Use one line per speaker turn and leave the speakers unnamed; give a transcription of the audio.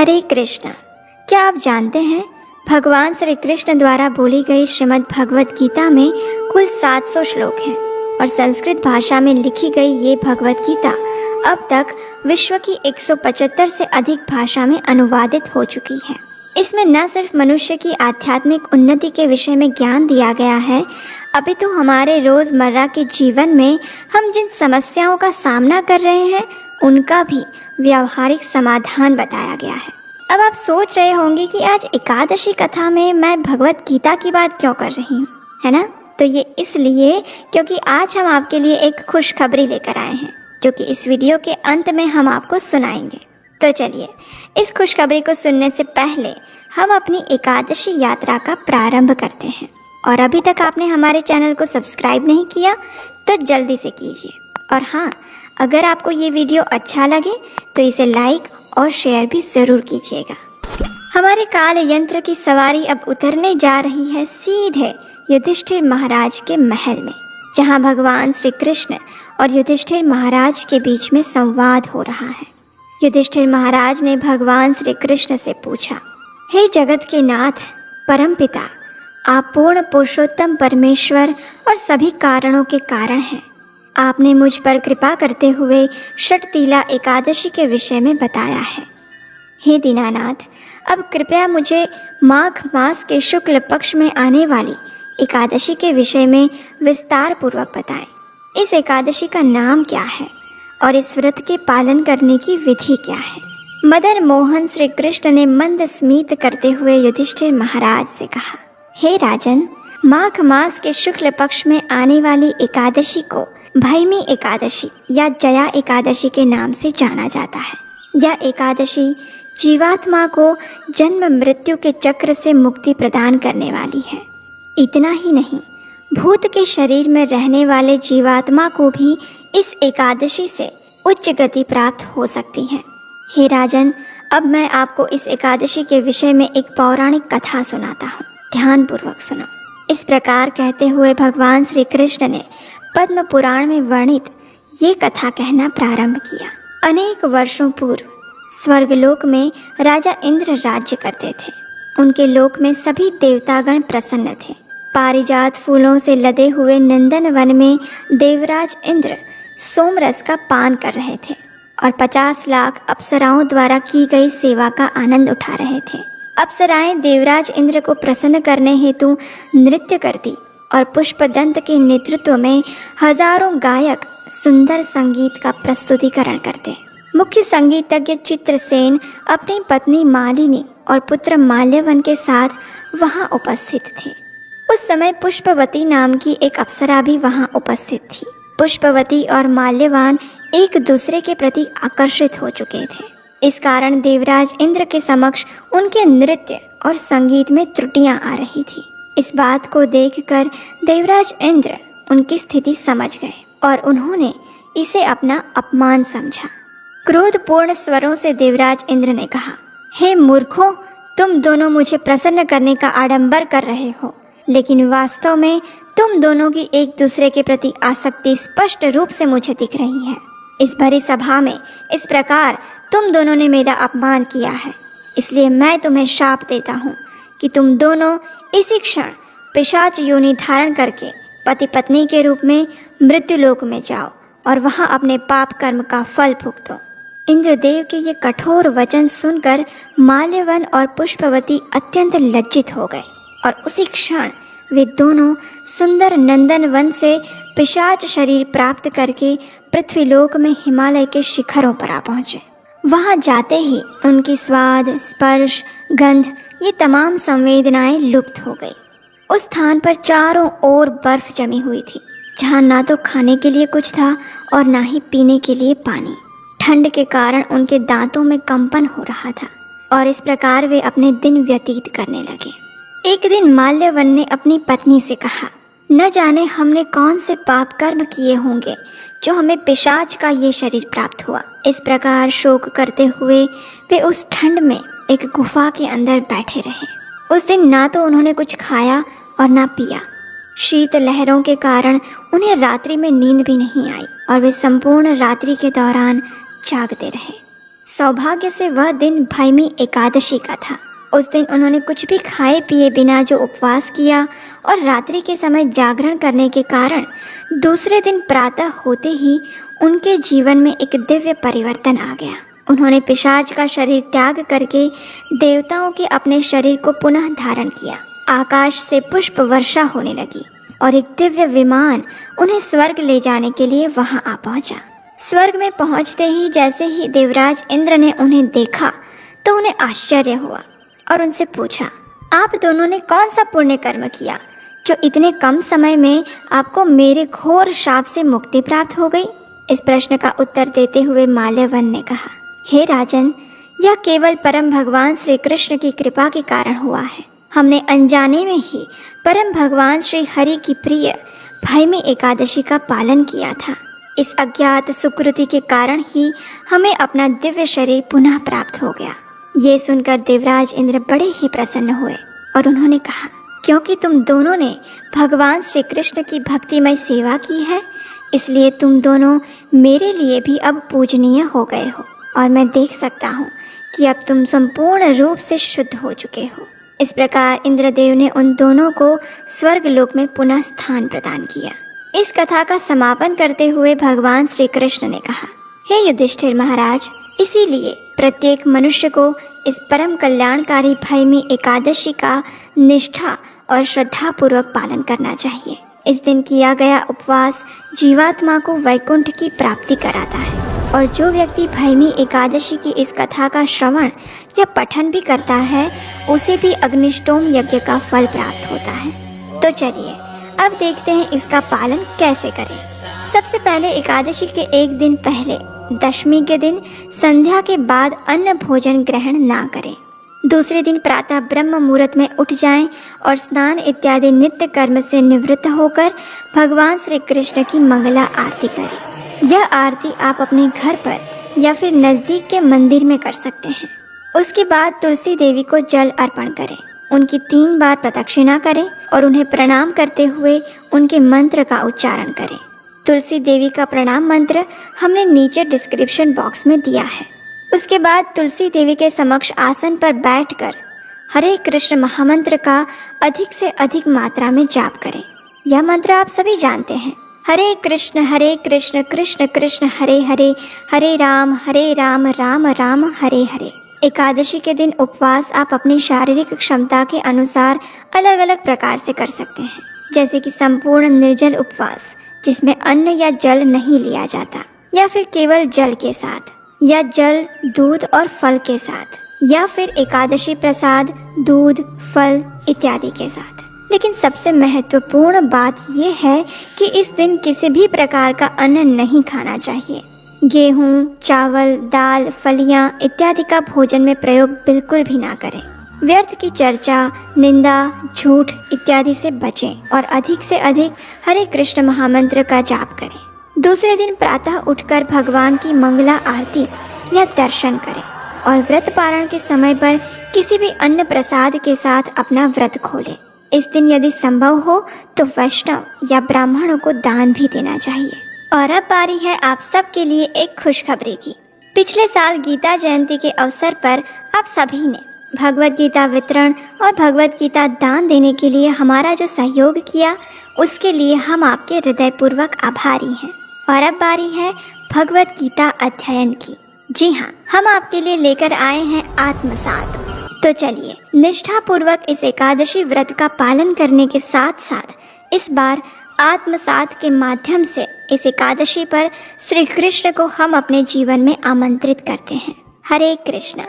हरे कृष्णा। क्या आप जानते हैं भगवान श्री कृष्ण द्वारा बोली गई श्रीमद् भगवत गीता में कुल 700 श्लोक हैं और संस्कृत भाषा में लिखी गई ये भगवत गीता अब तक विश्व की 175 से अधिक भाषा में अनुवादित हो चुकी है। इसमें न सिर्फ मनुष्य की आध्यात्मिक उन्नति के विषय में ज्ञान दिया गया है, अपितु हमारे रोज़मर्रा के जीवन में हम जिन समस्याओं का सामना कर रहे हैं उनका भी व्यावहारिक समाधान बताया गया है। अब आप सोच रहे होंगे कि आज एकादशी कथा में मैं भगवत गीता की बात क्यों कर रही हूँ, है ना? तो ये इसलिए क्योंकि आज हम आपके लिए एक खुशखबरी लेकर आए हैं जो कि इस वीडियो के अंत में हम आपको सुनाएंगे। तो चलिए इस खुशखबरी को सुनने से पहले हम अपनी एकादशी यात्रा का प्रारंभ करते हैं। और अभी तक आपने हमारे चैनल को सब्सक्राइब नहीं किया तो जल्दी से कीजिए। और हाँ, अगर आपको ये वीडियो अच्छा लगे तो इसे लाइक और शेयर भी ज़रूर कीजिएगा। हमारे काल यंत्र की सवारी अब उतरने जा रही है सीधे युधिष्ठिर महाराज के महल में, जहाँ भगवान श्री कृष्ण और युधिष्ठिर महाराज के बीच में संवाद हो रहा है। युधिष्ठिर महाराज ने भगवान श्री कृष्ण से पूछा, हे जगत के नाथ परमपिता, आप पूर्ण पुरुषोत्तम परमेश्वर और सभी कारणों के कारण हैं। आपने मुझ पर कृपा करते हुए षटतीला एकादशी के विषय में बताया है। हे दीनानाथ, अब कृपया मुझे माघ मास के शुक्ल पक्ष में आने वाली एकादशी के विषय में विस्तार पूर्वक बताएं। इस एकादशी का नाम क्या है और इस व्रत के पालन करने की विधि क्या है? मदन मोहन श्री कृष्ण ने मंद स्मित करते हुए युधिष्ठिर महाराज से कहा, हे राजन, माघ मास के शुक्ल पक्ष में आने वाली एकादशी को भैमी एकादशी या जया एकादशी के नाम से जाना जाता है। यह एकादशी जीवात्मा को जन्म मृत्यु के चक्र से मुक्ति प्रदान करने वाली है। इतना ही नहीं, भूत के शरीर में रहने वाले जीवात्मा को भी इस एकादशी से उच्च गति प्राप्त हो सकती है। हे राजन, अब मैं आपको इस एकादशी के विषय में एक पौराणिक कथा सुनाता हूँ, ध्यानपूर्वक सुनो। इस प्रकार कहते हुए भगवान श्री कृष्ण ने पद्म पुराण में वर्णित ये कथा कहना प्रारंभ किया। अनेक वर्षों पूर्व स्वर्गलोक में राजा इंद्र राज्य करते थे। उनके लोक में सभी देवतागण प्रसन्न थे। पारिजात फूलों से लदे हुए नंदन वन में देवराज इंद्र सोमरस का पान कर रहे थे और 50 लाख अप्सराओं द्वारा की गई सेवा का आनंद उठा रहे थे। अप्सराएं देवराज इंद्र को प्रसन्न करने हेतु नृत्य करती और पुष्पदंत के नेतृत्व में हजारों गायक सुंदर संगीत का प्रस्तुतिकरण करते। मुख्य संगीतज्ञ चित्रसेन अपनी पत्नी मालिनी और पुत्र माल्यवन के साथ वहां उपस्थित थे। उस समय पुष्पवती नाम की एक अप्सरा भी वहां उपस्थित थी। पुष्पवती और माल्यवान एक दूसरे के प्रति आकर्षित हो चुके थे। इस कारण देवराज इंद्र के समक्ष उनके नृत्य और संगीत में त्रुटियां आ रही थी। इस बात को देखकर देवराज इंद्र उनकी स्थिति समझ गए और उन्होंने इसे अपना अपमान समझा। क्रोधपूर्ण स्वरों से देवराज इंद्र ने कहा, हे मूर्खों, तुम दोनों मुझे प्रसन्न करने का आडंबर कर रहे हो, लेकिन वास्तव में तुम दोनों की एक दूसरे के प्रति आसक्ति स्पष्ट रूप से मुझे दिख रही है। इस भरी सभा में इस प्रकार तुम दोनों ने मेरा अपमान किया है, इसलिए मैं तुम्हें शाप देता हूँ कि तुम दोनों इसी क्षण पिशाच योनि धारण करके पति पत्नी के रूप में मृत्युलोक में जाओ और वहां अपने पाप कर्म का फल भुगतो। इंद्रदेव के ये कठोर वचन सुनकर माल्यवन और पुष्पवती अत्यंत लज्जित हो गए और उसी क्षण वे दोनों सुंदर नंदन वन से पिशाच शरीर प्राप्त करके पृथ्वीलोक में हिमालय के शिखरों पर आ पहुँचे। वहां जाते ही उनकी स्वाद, स्पर्श, गंध ये तमाम संवेदनाएं लुप्त हो गई। उस स्थान पर चारों ओर बर्फ जमी हुई थी, जहां ना तो खाने के लिए कुछ था और ना ही पीने के लिए पानी। ठंड के कारण उनके दांतों में कंपन हो रहा था और इस प्रकार वे अपने दिन व्यतीत करने लगे। एक दिन माल्यवन ने अपनी पत्नी से कहा, न जाने हमने कौन से पाप कर्म किए होंगे जो हमें पिशाच का ये शरीर प्राप्त हुआ। इस प्रकार शोक करते हुए वे उस ठंड में एक गुफा के अंदर बैठे रहे। उस दिन ना तो उन्होंने कुछ खाया और ना पिया। शीत लहरों के कारण उन्हें रात्रि में नींद भी नहीं आई और वे संपूर्ण रात्रि के दौरान जागते रहे। सौभाग्य से वह दिन भैमी एकादशी का था। उस दिन उन्होंने कुछ भी खाए पिए बिना जो उपवास किया और रात्रि के समय जागरण करने के कारण दूसरे दिन प्रातः होते ही उनके जीवन में एक दिव्य परिवर्तन आ गया। उन्होंने पिशाच का शरीर त्याग करके देवताओं के अपने शरीर को पुनः धारण किया। आकाश से पुष्प वर्षा होने लगी और एक दिव्य विमान उन्हें स्वर्ग ले जाने के लिए वहां आ पहुंचा। स्वर्ग में पहुंचते ही जैसे ही देवराज इंद्र ने उन्हें देखा तो उन्हें आश्चर्य हुआ और उनसे पूछा, आप दोनों ने कौन सा पुण्य कर्म किया जो इतने कम समय में आपको मेरे घोर शाप से मुक्ति प्राप्त हो गई? इस प्रश्न का उत्तर देते हुए माल्यवन ने कहा, हे राजन, यह केवल परम भगवान श्री कृष्ण की कृपा के कारण हुआ है। हमने अनजाने में ही परम भगवान श्री हरि की प्रिय भैमी एकादशी का पालन किया था। इस अज्ञात सुकृति के कारण ही हमें अपना दिव्य शरीर पुनः प्राप्त हो गया। ये सुनकर देवराज इंद्र बड़े ही प्रसन्न हुए और उन्होंने कहा, क्योंकि तुम दोनों ने भगवान श्री कृष्ण की भक्तिमय सेवा की है, इसलिए तुम दोनों मेरे लिए भी अब पूजनीय हो गए हो और मैं देख सकता हूँ कि अब तुम संपूर्ण रूप से शुद्ध हो चुके हो। इस प्रकार इंद्रदेव ने उन दोनों को स्वर्ग लोक में पुनः स्थान प्रदान किया। इस कथा का समापन करते हुए भगवान श्री कृष्ण ने कहा, हे युधिष्ठिर महाराज, इसीलिए प्रत्येक मनुष्य को इस परम कल्याणकारी भैमी एकादशी का निष्ठा और श्रद्धा पूर्वक पालन करना चाहिए। इस दिन किया गया उपवास जीवात्मा को वैकुंठ की प्राप्ति कराता है और जो व्यक्ति भैमी एकादशी की इस कथा का श्रवण या पठन भी करता है उसे भी अग्निष्टोम यज्ञ का फल प्राप्त होता है। तो चलिए अब देखते हैं इसका पालन कैसे करें। सबसे पहले एकादशी के एक दिन पहले दशमी के दिन संध्या के बाद अन्न भोजन ग्रहण ना करें। दूसरे दिन प्रातः ब्रह्म मुहूर्त में उठ जाएं और स्नान इत्यादि नित्य कर्म से निवृत्त होकर भगवान श्री कृष्ण की मंगला आरती करें। यह आरती आप अपने घर पर या फिर नज़दीक के मंदिर में कर सकते हैं। उसके बाद तुलसी देवी को जल अर्पण करें, उनकी 3 बार प्रदक्षिणा करें और उन्हें प्रणाम करते हुए उनके मंत्र का उच्चारण करें। तुलसी देवी का प्रणाम मंत्र हमने नीचे डिस्क्रिप्शन बॉक्स में दिया है। उसके बाद तुलसी देवी के समक्ष आसन पर बैठकर हरे कृष्ण महामंत्र का अधिक से अधिक मात्रा में जाप करें। यह मंत्र आप सभी जानते हैं, हरे कृष्ण कृष्ण कृष्ण हरे हरे, हरे राम राम राम हरे हरे। एकादशी के दिन उपवास आप अपनी शारीरिक क्षमता के अनुसार अलग अलग प्रकार से कर सकते हैं, जैसे कि संपूर्ण निर्जल उपवास जिसमें अन्न या जल नहीं लिया जाता, या फिर केवल जल के साथ, या जल दूध और फल के साथ, या फिर एकादशी प्रसाद दूध फल इत्यादि के साथ। लेकिन सबसे महत्वपूर्ण बात यह है कि इस दिन किसी भी प्रकार का अन्न नहीं खाना चाहिए। गेहूं, चावल, दाल, फलियां इत्यादि का भोजन में प्रयोग बिल्कुल भी ना करें। व्यर्थ की चर्चा, निंदा, झूठ इत्यादि से बचें और अधिक से अधिक हरे कृष्ण महामंत्र का जाप करें। दूसरे दिन प्रातः उठकर भगवान की मंगला आरती या दर्शन करें और व्रत पारण के समय पर किसी भी अन्न प्रसाद के साथ अपना व्रत खोलें। इस दिन यदि संभव हो तो वैष्णव या ब्राह्मणों को दान भी देना चाहिए। और अब बारी है आप सबके लिए एक खुशखबरी की। पिछले साल गीता जयंती के अवसर पर आप सभी ने भगवत गीता वितरण और भगवत गीता दान देने के लिए हमारा जो सहयोग किया उसके लिए हम आपके हृदयपूर्वक आभारी हैं। और अब बारी है भगवत गीता अध्ययन की। जी हाँ, हम आपके लिए लेकर आए हैं आत्मसात। तो चलिए निष्ठा पूर्वक इस एकादशी व्रत का पालन करने के साथ साथ इस बार आत्मसात के माध्यम से इस एकादशी पर श्री कृष्ण को हम अपने जीवन में आमंत्रित करते हैं। हरे कृष्ण।